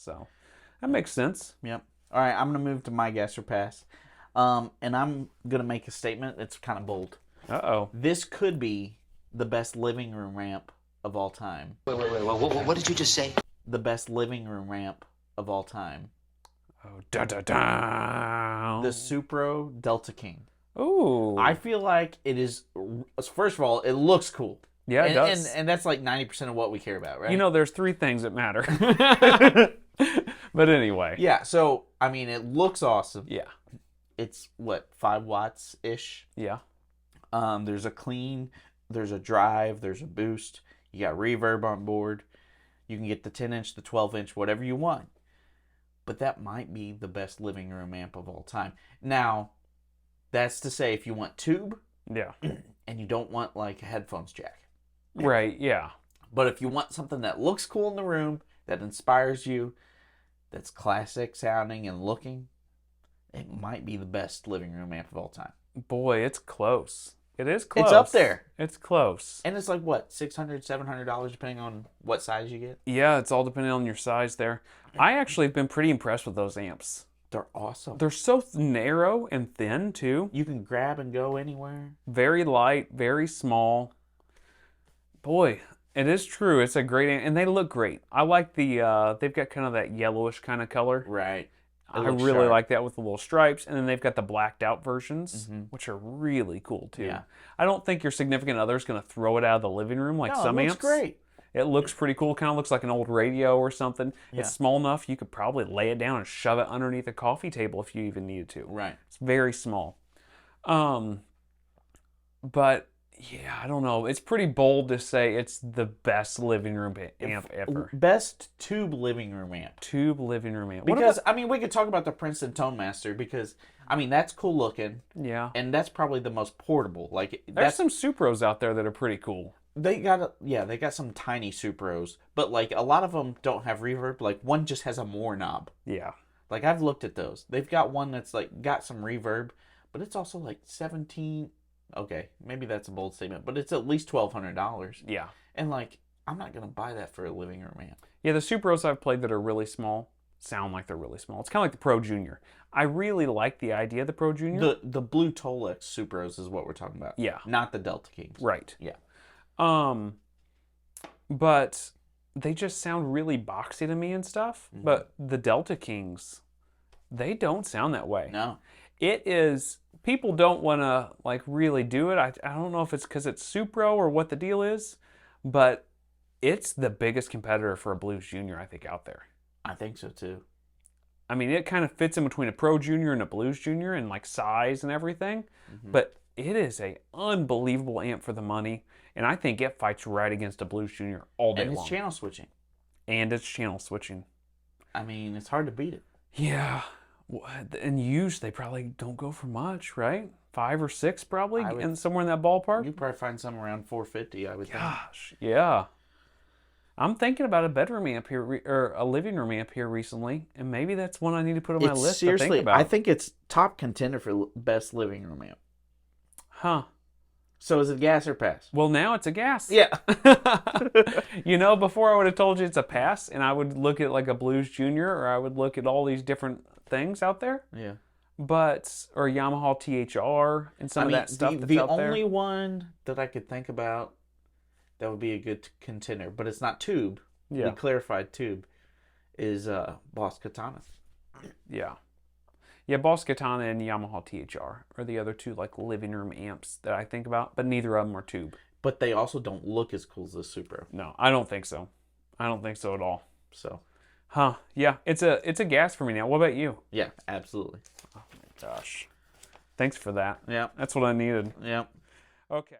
So that makes sense. Yep. All right, I'm going to move to my guess or pass. And I'm going to make a statement that's kind of bold. Uh-oh. This could be the best living room ramp of all time. Wait. What did you just say? The best living room ramp of all time. Oh, da-da-da. The Supro Delta King. Ooh. I feel like it is, first of all, it looks cool. Yeah, it does. And that's like 90% of what we care about, right? You know, there's 3 things that matter. But anyway. Yeah, so, I mean, it looks awesome. Yeah. It's, 5 watts-ish? Yeah. There's a clean, there's a drive, there's a boost. You got reverb on board. You can get the 10-inch, the 12-inch, whatever you want. But that might be the best living room amp of all time. Now, that's to say if you want tube. Yeah. And you don't want, like, a headphones jack. Right, yeah. But if you want something that looks cool in the room, that inspires you, that's classic sounding and looking, it might be the best living room amp of all time. Boy, it's close. It is close. It's up there. It's close. And it's like, what, $600, $700, depending on what size you get? Yeah, it's all depending on your size there. I actually have been pretty impressed with those amps. They're awesome. They're so narrow and thin, too. You can grab and go anywhere. Very light, very small. Boy, it is true. It's a great amp, and they look great. I like the, they've got kind of that yellowish kind of color. Right. I really like that with the little stripes, and then they've got the blacked out versions, which are really cool too. Yeah. I don't think your significant other is going to throw it out of the living room like some amps. It looks great. It looks pretty cool. Kind of looks like an old radio or something. Yeah. It's small enough you could probably lay it down and shove it underneath a coffee table if you even needed to. Right. It's very small. But yeah, I don't know. It's pretty bold to say it's the best living room amp ever. Best tube living room amp. Tube living room amp. Because, I mean, we could talk about the Princeton Tone Master because, I mean, that's cool looking. Yeah. And that's probably the most portable. Like, There's some Supros out there that are pretty cool. They got some tiny Supros, but like a lot of them don't have reverb. Like one just has a more knob. Yeah. Like I've looked at those. They've got one that's like got some reverb, but it's also like 17. Okay, maybe that's a bold statement, but it's at least $1,200. Yeah. And like I'm not gonna buy that for a living room amp. Yeah, the Supros I've played that are really small sound like they're really small. It's kind of like the Pro Junior. I really like the idea of the Pro Junior. The Blue Tolex Supros is what we're talking about. Yeah. Not the Delta Kings. Right. Yeah. But they just sound really boxy to me and stuff. Mm-hmm. But the Delta Kings, they don't sound that way. No. It is, people don't want to like really do it. I don't know if it's because it's Supro or what the deal is, but it's the biggest competitor for a Blues Junior, I think, out there. I think so too. I mean, it kind of fits in between a Pro Junior and a Blues Junior in like size and everything, but it is a unbelievable amp for the money, and I think it fights right against a Blues Junior all day long. And it's channel switching. And it's channel switching. I mean, it's hard to beat it. Yeah, and used they probably don't go for much, right? 5 or 6 probably, and somewhere in that ballpark. You'd probably find some around $450, I would think. Gosh, yeah. I'm thinking about a bedroom amp here, or a living room amp here recently, and maybe that's one I need to put on my list to think about. I think it's top contender for best living room amp. Huh. So is it gas or pass? Well, now it's a gas. Yeah. You know, before I would have told you it's a pass, and I would look at like a Blues Junior, or I would look at all these different things out there. Yeah. But, or Yamaha THR, and some of that stuff that's out there. The only one that I could think about that would be a good contender, but it's not tube. Yeah. We clarified tube, is Boss Katana. Yeah. Yeah, Boss Katana and Yamaha THR are the other two like living room amps that I think about, but neither of them are tube. But they also don't look as cool as the Supro. No, I don't think so. I don't think so at all. So, yeah, it's a gas for me now. What about you? Yeah, absolutely. Oh my gosh. Thanks for that. Yeah. That's what I needed. Yeah. Okay.